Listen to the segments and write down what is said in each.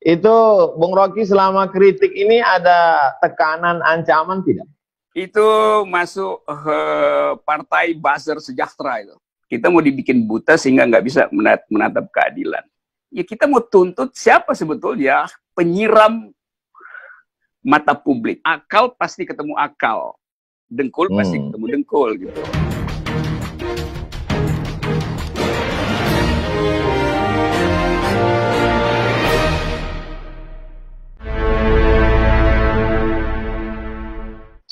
Itu Bung Rocky selama kritik ini ada tekanan ancaman tidak? Itu masuk partai buzzer sejahtera itu. Kita mau dibikin buta sehingga nggak bisa menatap keadilan. Ya kita mau tuntut siapa sebetulnya penyiram mata publik. Akal pasti ketemu akal. Dengkul pasti ketemu dengkul gitu.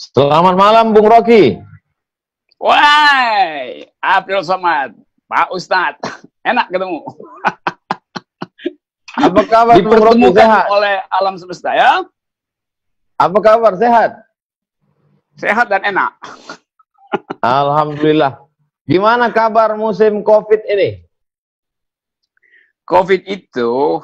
Selamat malam Bung Rocky. Wah, April Somad, Pak Ustadz, enak ketemu. Apa kabar Bung Rocky? Sehat oleh alam semesta ya? Apa kabar? Sehat? Sehat dan enak. Alhamdulillah. Gimana kabar musim COVID ini? COVID itu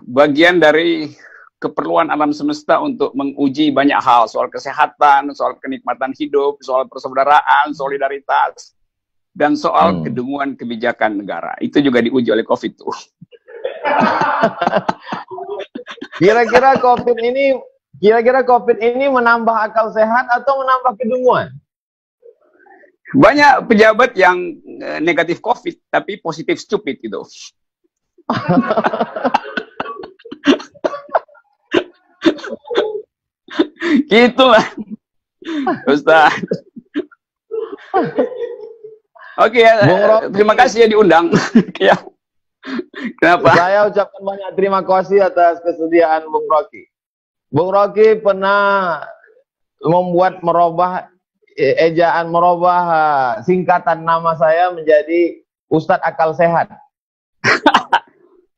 bagian dari keperluan alam semesta untuk menguji banyak hal, soal kesehatan, soal kenikmatan hidup, soal persaudaraan, solidaritas, dan soal kedunguan kebijakan negara. Itu juga diuji oleh COVID tuh. Kira-kira COVID ini menambah akal sehat atau menambah kedunguan? Banyak pejabat yang negatif COVID tapi positif stupid gitu. Gitulah Ustaz. Oke ya, terima kasih ya diundang. Ya. Kenapa? Saya ucapkan banyak terima kasih atas kesediaan Bung Rocky. Bung Rocky pernah merubah singkatan nama saya menjadi Ustadz Akal Sehat.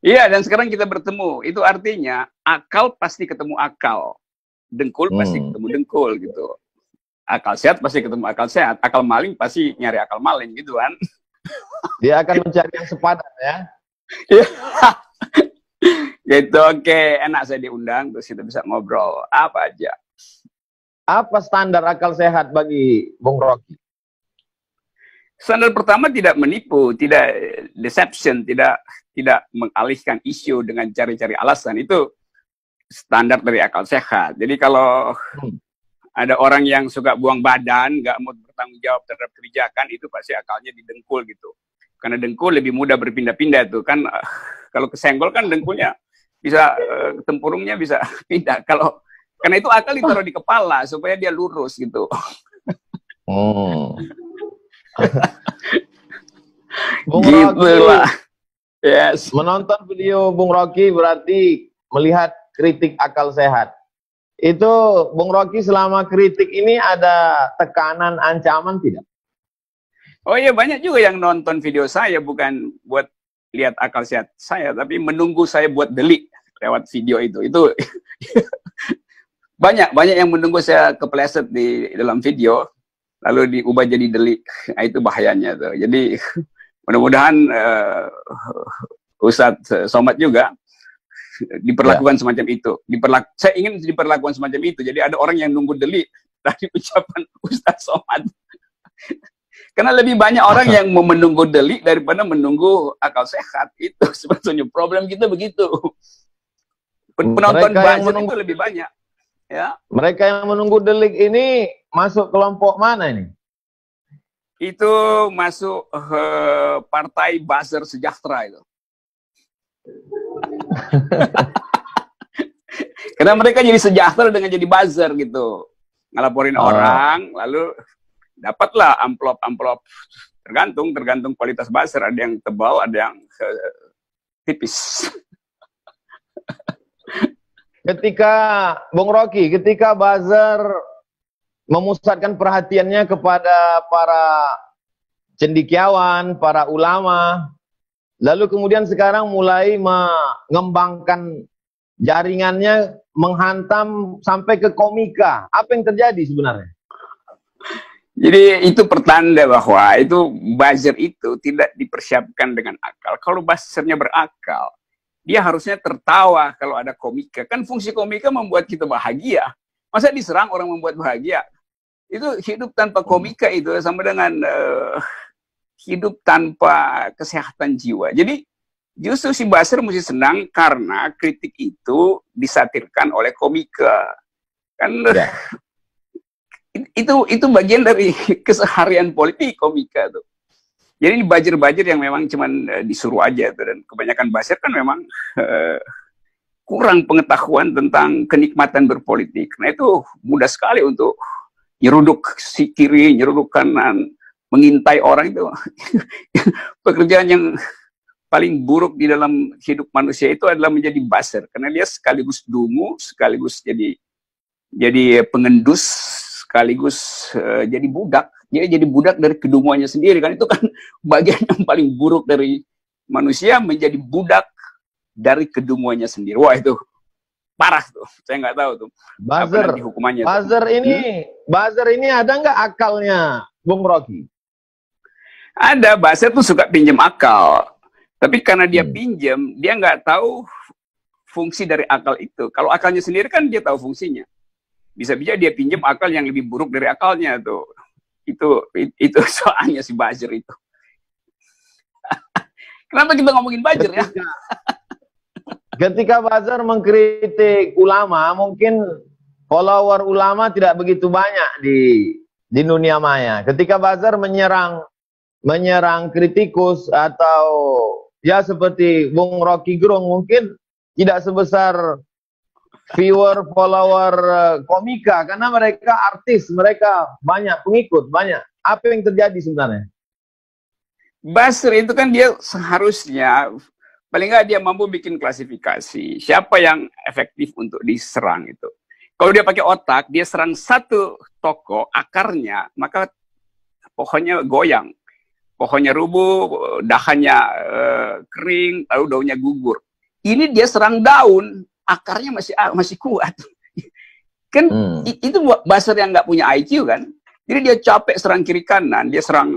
Iya, dan sekarang kita bertemu. Itu artinya akal pasti ketemu akal. Dengkul pasti ketemu dengkul gitu. Akal sehat pasti ketemu akal sehat. Akal maling pasti nyari akal maling gitu kan. Dia akan mencari yang sepadan ya. Gitu, oke. Enak saya diundang, terus kita bisa ngobrol apa aja. Apa standar akal sehat bagi Bung Rocky? Standar pertama tidak menipu, tidak deception, tidak mengalihkan isu dengan cari-cari alasan. Itu standar dari akal sehat. Jadi kalau ada orang yang suka buang badan, nggak mau bertanggung jawab terhadap kebijakan, itu pasti akalnya didengkul gitu. Karena dengkul lebih mudah berpindah-pindah tuh kan. Kalau kesenggol kan dengkulnya bisa tempurungnya bisa pindah. Karena itu akal ditaruh di kepala supaya dia lurus gitu. Bung Gitu lah. Yes. Menonton video Bung Rocky berarti melihat kritik akal sehat. Itu Bung Rocky selama kritik ini ada tekanan ancaman tidak? Oh iya, banyak juga yang nonton video saya bukan buat lihat akal sehat saya, tapi menunggu saya buat delik lewat video itu. Itu banyak yang menunggu saya kepleset di dalam video lalu diubah jadi delik. Nah, itu bahayanya tuh. Jadi mudah-mudahan Ustadz Somad juga diperlakukan semacam itu. Saya ingin diperlakukan semacam itu. Jadi ada orang yang nunggu delik dari ucapan Ustadz Somad. Karena lebih banyak orang yang mau menunggu delik daripada menunggu akal sehat. Itu sebetulnya problem kita begitu. Penonton buzzer itu lebih banyak. Ya. Mereka yang menunggu delik ini masuk kelompok mana ini? Itu masuk partai buzzer sejahtera itu. Karena mereka jadi sejahtera dengan jadi buzzer gitu. Ngelaporin orang, lalu dapatlah amplop-amplop. Tergantung kualitas buzzer. Ada yang tebal, ada yang tipis. Bung Rocky, ketika buzzer memusatkan perhatiannya kepada para cendekiawan, para ulama, lalu kemudian sekarang mulai mengembangkan jaringannya menghantam sampai ke komika. Apa yang terjadi sebenarnya? Jadi itu pertanda bahwa itu buzzer itu tidak dipersiapkan dengan akal. Kalau buzzernya berakal, dia harusnya tertawa kalau ada komika. Kan fungsi komika membuat kita bahagia. Masa diserang orang membuat bahagia? Itu hidup tanpa komika itu sama dengan hidup tanpa kesehatan jiwa. Jadi Justru si Basir mesti senang karena kritik itu disatirkan oleh komika. Kan ya. Itu bagian dari keseharian politik komika tuh. Jadi ini bajir-bajir yang memang cuman disuruh aja tuh, dan kebanyakan Basir kan memang kurang pengetahuan tentang kenikmatan berpolitik. Nah itu mudah sekali untuk nyeruduk si kiri, nyeruduk kanan, mengintai orang itu. Pekerjaan yang paling buruk di dalam hidup manusia itu adalah menjadi Basir, karena dia sekaligus dungu, sekaligus jadi pengendus, sekaligus jadi budak. Dia jadi budak dari kedunguannya sendiri, kan itu kan bagian yang paling buruk dari manusia, menjadi budak dari kedunguannya sendiri. Wah itu parah tuh, saya nggak tahu tuh. Buzzer, hukumannya. Buzzer ini ada nggak akalnya, Bung Rocky? Ada, Buzzer tuh suka pinjam akal, tapi karena dia pinjam, dia nggak tahu fungsi dari akal itu. Kalau akalnya sendiri kan dia tahu fungsinya. Bisa-bisa dia pinjam akal yang lebih buruk dari akalnya tuh. Itu soalnya si Buzzer itu. Kenapa kita ngomongin Buzzer ya? Ketika Buzzer mengkritik ulama, mungkin follower ulama tidak begitu banyak di dunia maya. Ketika Buzzer menyerang kritikus atau ya seperti Bung Rocky Gerung, mungkin tidak sebesar viewer, follower komika, karena mereka artis, mereka banyak pengikut, banyak. Apa yang terjadi sebenarnya? Buzzer itu kan dia seharusnya, paling nggak dia mampu bikin klasifikasi, siapa yang efektif untuk diserang itu. Kalau dia pakai otak, dia serang satu tokoh, akarnya, maka pohonnya goyang. Pohonnya rubuh, dahannya kering, lalu daunnya gugur. Ini dia serang daun, akarnya masih kuat. Kan itu Buzzer yang nggak punya IQ kan. Jadi dia capek serang kiri kanan, dia serang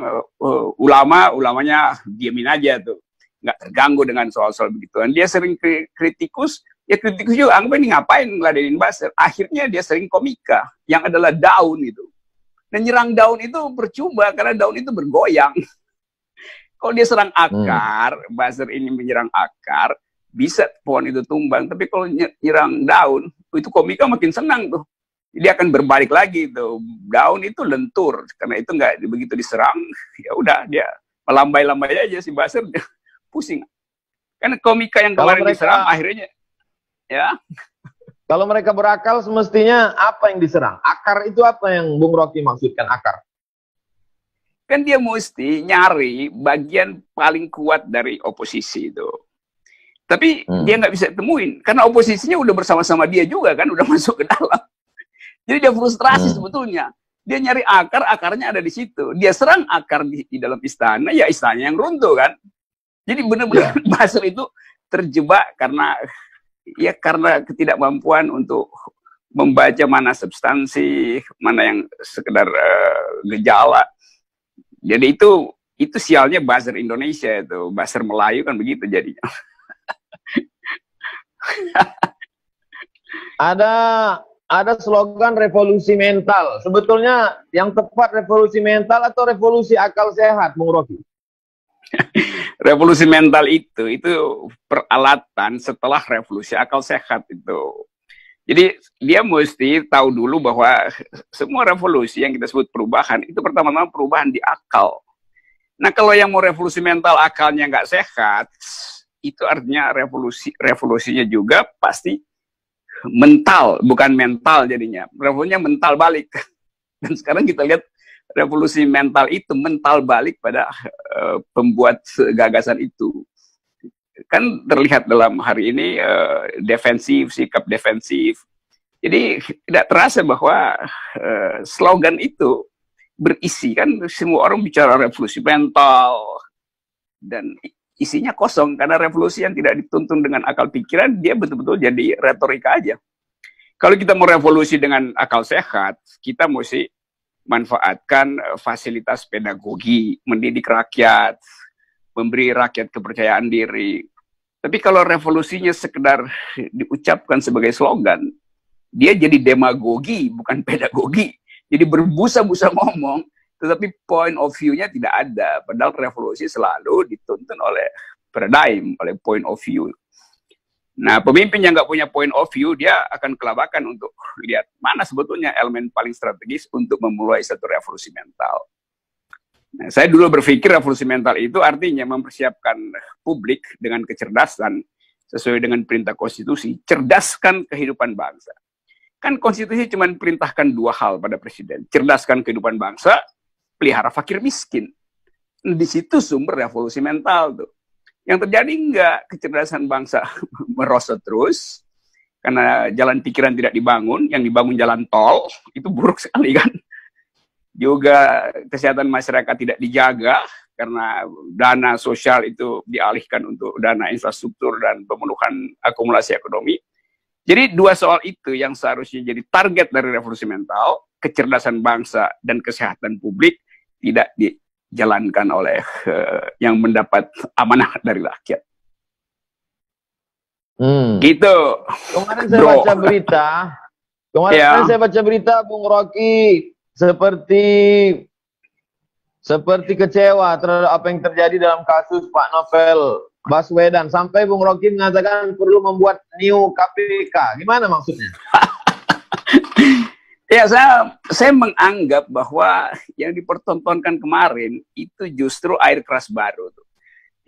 ulamanya diamin aja tuh, nggak terganggu dengan soal-soal begituan. Dia sering kritikus, ya kritikus juga anggap ini ngapain ngeladenin Buzzer. Akhirnya dia sering komika, yang adalah daun itu. Dan nyerang daun itu percuma karena daun itu bergoyang. Kalau dia serang akar, Buzzer ini menyerang akar, bisa pohon itu tumbang. Tapi kalau nyerang daun, itu komika makin senang tuh. Dia akan berbalik lagi tuh. Daun itu lentur, karena itu nggak begitu diserang, ya udah dia melambai-lambai aja si Buzzer, pusing. Karena komika yang kemarin diserang akhirnya, ya. Kalau mereka berakal, semestinya apa yang diserang? Akar itu apa yang Bung Rocky maksudkan akar? Kan dia mesti nyari bagian paling kuat dari oposisi itu. Tapi dia nggak bisa temuin, karena oposisinya udah bersama-sama dia juga kan, udah masuk ke dalam. Jadi dia frustrasi sebetulnya. Dia nyari akar, akarnya ada di situ. Dia serang akar di dalam istana, ya istana yang runtuh kan. Jadi benar-benar Buzzer itu terjebak karena ketidakmampuan untuk membaca mana substansi, mana yang sekedar gejala. Jadi itu sialnya Buzzer Indonesia itu. Buzzer Melayu kan begitu jadinya. Ada slogan revolusi mental. Sebetulnya yang tepat revolusi mental atau revolusi akal sehat, Bung Rocky? Revolusi mental itu peralatan setelah revolusi akal sehat itu. Jadi dia mesti tahu dulu bahwa semua revolusi yang kita sebut perubahan, itu pertama-tama perubahan di akal. Nah kalau yang mau revolusi mental akalnya nggak sehat, itu artinya revolusinya juga pasti mental, bukan mental jadinya. Revolusinya mental balik. Dan sekarang kita lihat revolusi mental itu mental balik pada pembuat gagasan itu. Kan terlihat dalam hari ini defensif, sikap defensif. Jadi tidak terasa bahwa slogan itu berisi, kan semua orang bicara revolusi mental dan isinya kosong, karena revolusi yang tidak dituntun dengan akal pikiran, dia betul-betul jadi retorika aja. Kalau kita mau revolusi dengan akal sehat, kita mesti manfaatkan fasilitas pedagogi, mendidik rakyat, memberi rakyat kepercayaan diri. Tapi kalau revolusinya sekedar diucapkan sebagai slogan, dia jadi demagogi, bukan pedagogi. Jadi berbusa-busa ngomong, tetapi point of view-nya tidak ada. Padahal revolusi selalu dituntun oleh paradigm, oleh point of view. Nah, pemimpin yang nggak punya point of view, dia akan kelabakan untuk lihat mana sebetulnya elemen paling strategis untuk memulai satu revolusi mental. Nah, saya dulu berpikir revolusi mental itu artinya mempersiapkan publik dengan kecerdasan sesuai dengan perintah konstitusi, cerdaskan kehidupan bangsa. Kan konstitusi cuma perintahkan 2 hal pada presiden, cerdaskan kehidupan bangsa, pelihara fakir miskin. Di situ sumber revolusi mental tuh. Yang terjadi enggak, kecerdasan bangsa merosot terus, karena jalan pikiran tidak dibangun, yang dibangun jalan tol, itu buruk sekali kan. Juga kesehatan masyarakat tidak dijaga, karena dana sosial itu dialihkan untuk dana infrastruktur dan pemenuhan akumulasi ekonomi. Jadi 2 soal itu yang seharusnya jadi target dari revolusi mental, kecerdasan bangsa dan kesehatan publik, tidak dijalankan oleh yang mendapat amanah dari rakyat. Gitu. Kemarin saya baca berita, saya baca berita Bung Rocky seperti kecewa terhadap apa yang terjadi dalam kasus Pak Novel Baswedan, sampai Bung Rocky mengatakan perlu membuat new KPK. Gimana maksudnya? Ya, saya menganggap bahwa yang dipertontonkan kemarin itu justru air keras baru.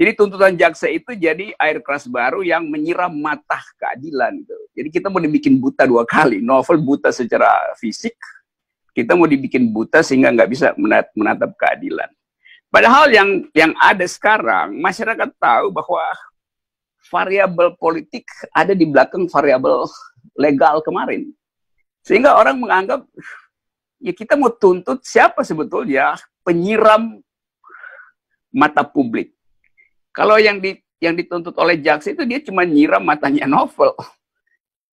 Jadi tuntutan jaksa itu jadi air keras baru yang menyiram mata keadilan. Jadi kita mau dibikin buta 2 kali. Novel buta secara fisik, kita mau dibikin buta sehingga nggak bisa menatap keadilan. Padahal yang ada sekarang, masyarakat tahu bahwa variabel politik ada di belakang variabel legal kemarin. Sehingga orang menganggap, ya kita mau tuntut siapa sebetulnya penyiram mata publik. Kalau yang dituntut oleh jaksa itu dia cuma nyiram matanya Novel.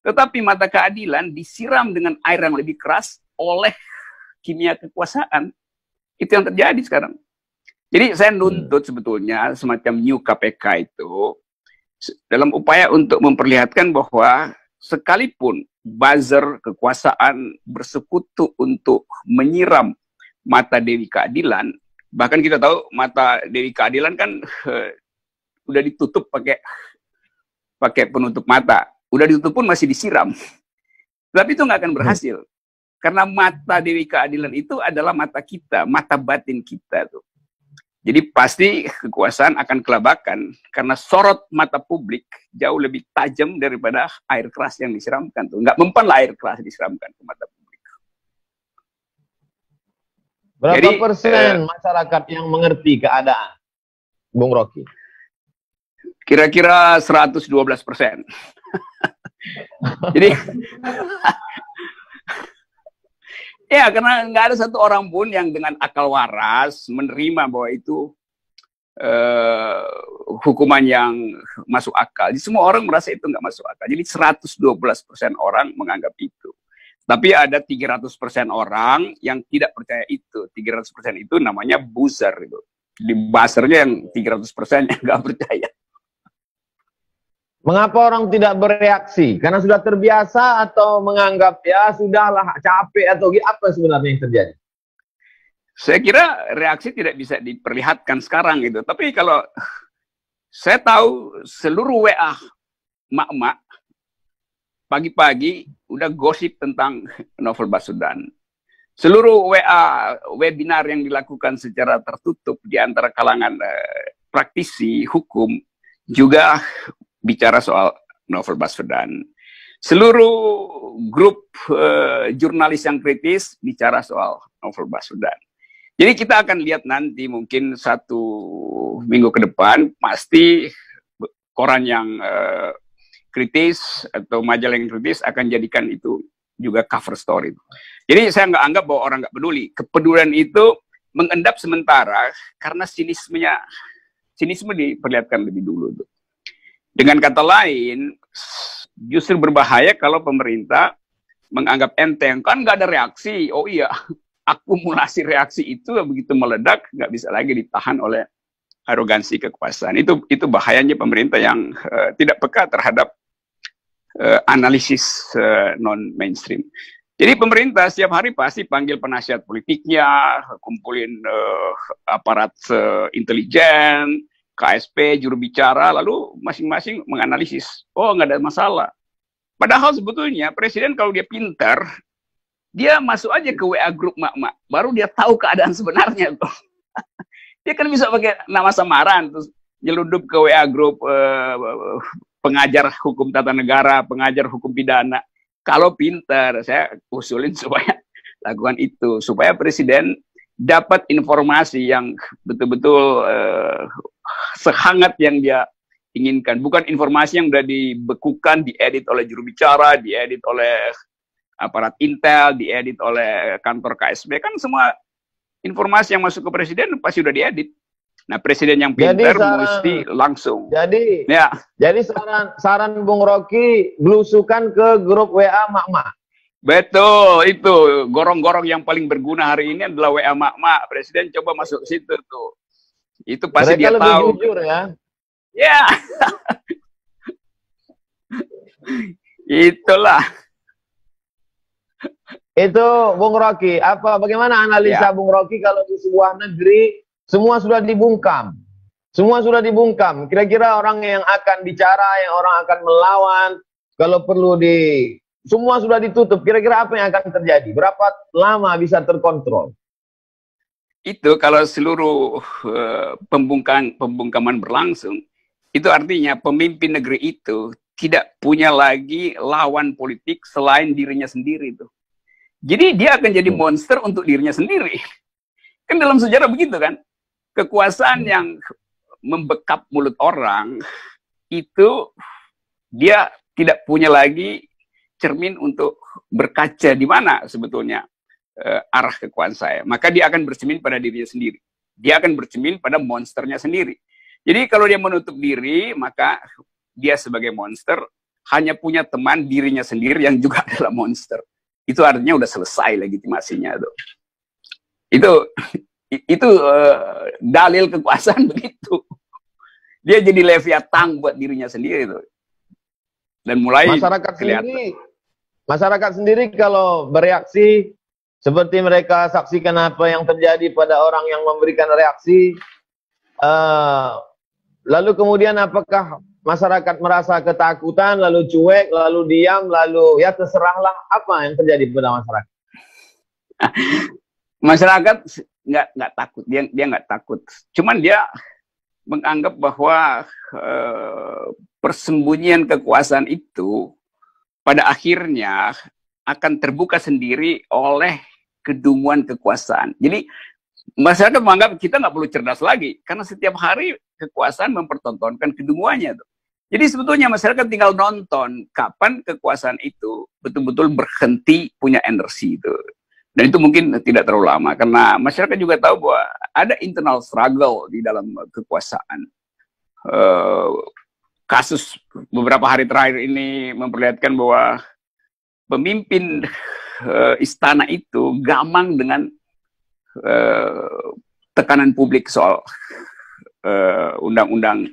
Tetapi mata keadilan disiram dengan air yang lebih keras oleh kimia kekuasaan. Itu yang terjadi sekarang. Jadi saya nuntut sebetulnya semacam new KPK itu dalam upaya untuk memperlihatkan bahwa sekalipun buzzer kekuasaan bersekutu untuk menyiram mata Dewi Keadilan, bahkan kita tahu mata Dewi Keadilan kan udah ditutup pakai penutup mata, udah ditutup pun masih disiram, tapi itu nggak akan berhasil karena mata Dewi Keadilan itu adalah mata kita, mata batin kita tuh. Jadi pasti kekuasaan akan kelabakan karena sorot mata publik jauh lebih tajam daripada air keras yang disiramkan tuh. Nggak mempan lah air keras disiramkan ke mata publik. Berapa persen masyarakat yang mengerti keadaan, Bung Rocky? Kira-kira 112%. Jadi ya, karena nggak ada satu orang pun yang dengan akal waras menerima bahwa itu hukuman yang masuk akal. Jadi semua orang merasa itu nggak masuk akal. Jadi 112% orang menganggap itu. Tapi ada 300% orang yang tidak percaya itu. 300% itu namanya buzzer. Gitu. Di buzzernya yang 300% yang nggak percaya. Mengapa orang tidak bereaksi? Karena sudah terbiasa atau menganggap ya sudahlah capek atau apa sebenarnya yang terjadi? Saya kira reaksi tidak bisa diperlihatkan sekarang gitu. Tapi kalau saya tahu seluruh WA mak-mak pagi-pagi udah gosip tentang Novel Baswedan. Seluruh WA webinar yang dilakukan secara tertutup di antara kalangan praktisi hukum juga bicara soal Novel Baswedan. Seluruh grup jurnalis yang kritis bicara soal Novel Baswedan. Jadi kita akan lihat nanti mungkin 1 minggu ke depan pasti koran yang kritis atau majalah yang kritis akan jadikan itu juga cover story. Jadi saya nggak anggap bahwa orang nggak peduli. Kepedulian itu mengendap sementara karena sinisme diperlihatkan lebih dulu tuh. Dengan kata lain, justru berbahaya kalau pemerintah menganggap enteng. Kan nggak ada reaksi. Oh iya, akumulasi reaksi itu begitu meledak, nggak bisa lagi ditahan oleh arogansi kekuasaan. Itu bahayanya pemerintah yang tidak peka terhadap analisis non-mainstream. Jadi pemerintah setiap hari pasti panggil penasihat politiknya, kumpulin aparat intelijen, KSP, juru bicara, lalu masing-masing menganalisis. Oh, nggak ada masalah. Padahal sebetulnya presiden kalau dia pintar, dia masuk aja ke WA grup mak-mak, baru dia tahu keadaan sebenarnya. Dia kan bisa pakai nama samaran, terus nyeludup ke WA grup pengajar hukum tata negara, pengajar hukum pidana. Kalau pintar, saya usulin supaya lakukan itu, supaya presiden dapat informasi yang betul-betul sehangat yang dia inginkan. Bukan informasi yang sudah dibekukan, diedit oleh juru bicara, diedit oleh aparat intel, diedit oleh kantor KSB. Kan semua informasi yang masuk ke presiden pasti sudah diedit. Nah, presiden yang pintar mesti langsung. Jadi, ya. Jadi saran Bung Rocky, belusukan ke grup WA mak-mak. Betul, itu gorong-gorong yang paling berguna hari ini adalah WA mak-mak. Presiden coba masuk ke situ tuh. Itu pasti mereka dia lebih tahu. Jujur ya. Ya. Itulah. Itu Bung Rocky. Bagaimana analisa Bung Rocky kalau di sebuah negeri semua sudah dibungkam. Semua sudah dibungkam. Kira-kira orang yang akan bicara, yang orang akan melawan, kalau perlu semua sudah ditutup. Kira-kira apa yang akan terjadi? Berapa lama bisa terkontrol? Itu kalau seluruh pembungkaman berlangsung, itu artinya pemimpin negeri itu tidak punya lagi lawan politik selain dirinya sendiri itu. Jadi dia akan jadi monster untuk dirinya sendiri. Kan dalam sejarah begitu kan? Kekuasaan yang membekap mulut orang itu dia tidak punya lagi cermin untuk berkaca di mana sebetulnya arah kekuasaan saya. Maka dia akan bercermin pada dirinya sendiri. Dia akan bercermin pada monsternya sendiri. Jadi kalau dia menutup diri, maka dia sebagai monster hanya punya teman dirinya sendiri yang juga adalah monster. Itu artinya udah selesai legitimasinya tuh. Itu dalil kekuasaan begitu. Dia jadi Leviathan buat dirinya sendiri tuh. Dan mulai masyarakat sendiri kalau bereaksi seperti mereka saksikan apa yang terjadi pada orang yang memberikan reaksi, lalu kemudian apakah masyarakat merasa ketakutan, lalu cuek, lalu diam, lalu ya terserahlah, apa yang terjadi pada masyarakat? Masyarakat nggak takut, dia nggak takut. Cuman dia menganggap bahwa persembunyian kekuasaan itu pada akhirnya akan terbuka sendiri oleh kedunguan kekuasaan. Jadi masyarakat menganggap kita nggak perlu cerdas lagi karena setiap hari kekuasaan mempertontonkan kedunguannya tuh. Jadi sebetulnya masyarakat tinggal nonton kapan kekuasaan itu betul-betul berhenti punya energi itu. Dan itu mungkin tidak terlalu lama, karena masyarakat juga tahu bahwa ada internal struggle di dalam kekuasaan. Kasus beberapa hari terakhir ini memperlihatkan bahwa pemimpin istana itu gamang dengan tekanan publik soal undang-undang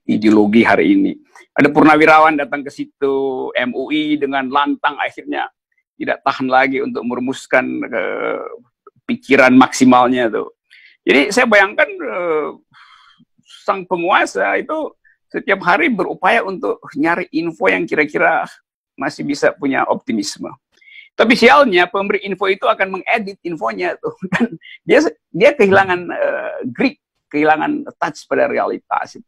ideologi hari ini. Ada purnawirawan datang ke situ, MUI dengan lantang akhirnya tidak tahan lagi untuk merumuskan pikiran maksimalnya tuh. Jadi saya bayangkan sang penguasa itu setiap hari berupaya untuk nyari info yang kira-kira masih bisa punya optimisme. Tapi sialnya pemberi info itu akan mengedit infonya tuh, dan dia kehilangan grip, kehilangan touch pada realitas.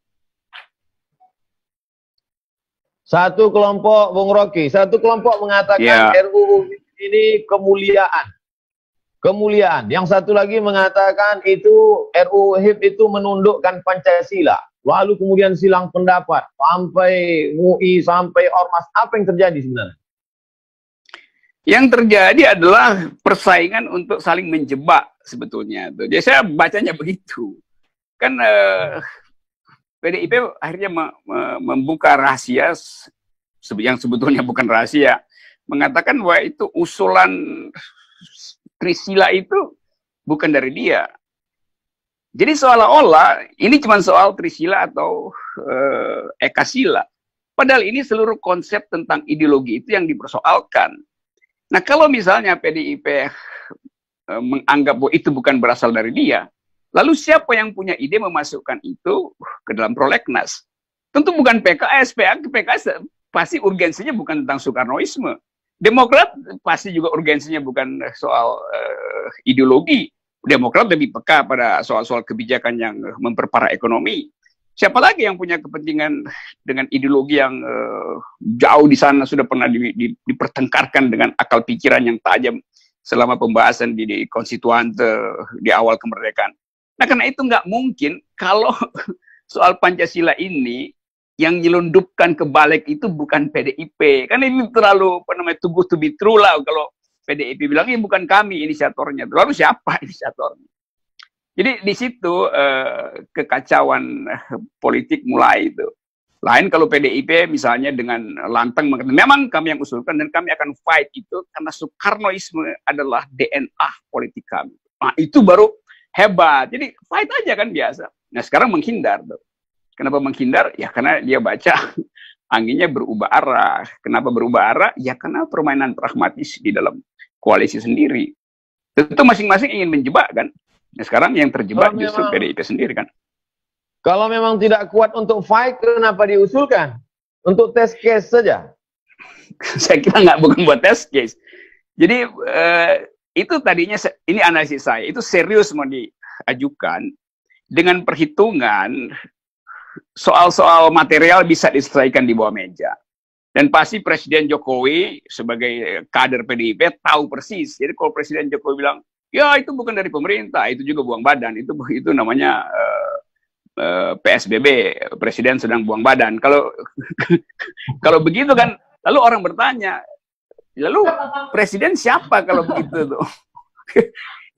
Satu kelompok, Bung Rocky, satu kelompok mengatakan RUU ini kemuliaan. Kemuliaan. Yang satu lagi mengatakan itu RUU HIP itu menundukkan Pancasila. Lalu kemudian silang pendapat sampai MUI, sampai Ormas. Apa yang terjadi sebenarnya? Yang terjadi adalah persaingan untuk saling menjebak sebetulnya. Jadi saya bacanya begitu. Kan PDIP akhirnya membuka rahasia yang sebetulnya bukan rahasia, mengatakan bahwa itu usulan Trisila itu bukan dari dia. Jadi seolah-olah ini cuma soal Trisila atau Ekasila. Padahal ini seluruh konsep tentang ideologi itu yang dipersoalkan. Nah kalau misalnya PDIP menganggap bahwa itu bukan berasal dari dia, Lalu siapa yang punya ide memasukkan itu ke dalam prolegnas? Tentu bukan PKS. PKS pasti urgensinya bukan tentang Soekarnoisme. Demokrat pasti juga urgensinya bukan soal ideologi. Demokrat lebih peka pada soal-soal kebijakan yang memperparah ekonomi. Siapa lagi yang punya kepentingan dengan ideologi yang jauh di sana sudah pernah dipertengkarkan dengan akal pikiran yang tajam selama pembahasan di konstituante di awal kemerdekaan. Nah, karena itu nggak mungkin kalau soal Pancasila ini yang nyelundupkan ke balik itu bukan PDIP. Kan ini terlalu too good to be true lah kalau PDIP bilang ini bukan kami inisiatornya. Lalu siapa inisiatornya? Jadi di situ kekacauan politik mulai itu. Lain kalau PDIP misalnya dengan lantang mengatakan memang kami yang usulkan dan kami akan fight itu karena Soekarnoisme adalah DNA politik kami. Nah, itu baru hebat. Jadi fight aja kan biasa. Nah, sekarang menghindar tuh. Kenapa menghindar? Ya karena dia baca anginnya berubah arah. Kenapa berubah arah? Ya karena permainan pragmatis di dalam koalisi sendiri. Tentu masing-masing ingin menjebak kan. Nah, sekarang yang terjebak justru PDIP sendiri kan. Kalau memang tidak kuat untuk fight, kenapa diusulkan? Untuk test case saja? Saya kira nggak bukan buat test case. Jadi itu tadinya, ini analisis saya, itu serius mau diajukan dengan perhitungan soal-soal material bisa diselesaikan di bawah meja. Dan pasti Presiden Jokowi sebagai kader PDIP tahu persis. Jadi kalau Presiden Jokowi bilang, ya itu bukan dari pemerintah, itu juga buang badan, itu namanya PSBB, Presiden sedang buang badan. Kalau begitu kan, lalu orang bertanya, lalu Presiden siapa kalau begitu tuh?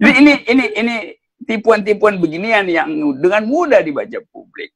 Jadi ini tipuan-tipuan beginian yang dengan mudah dibaca publik.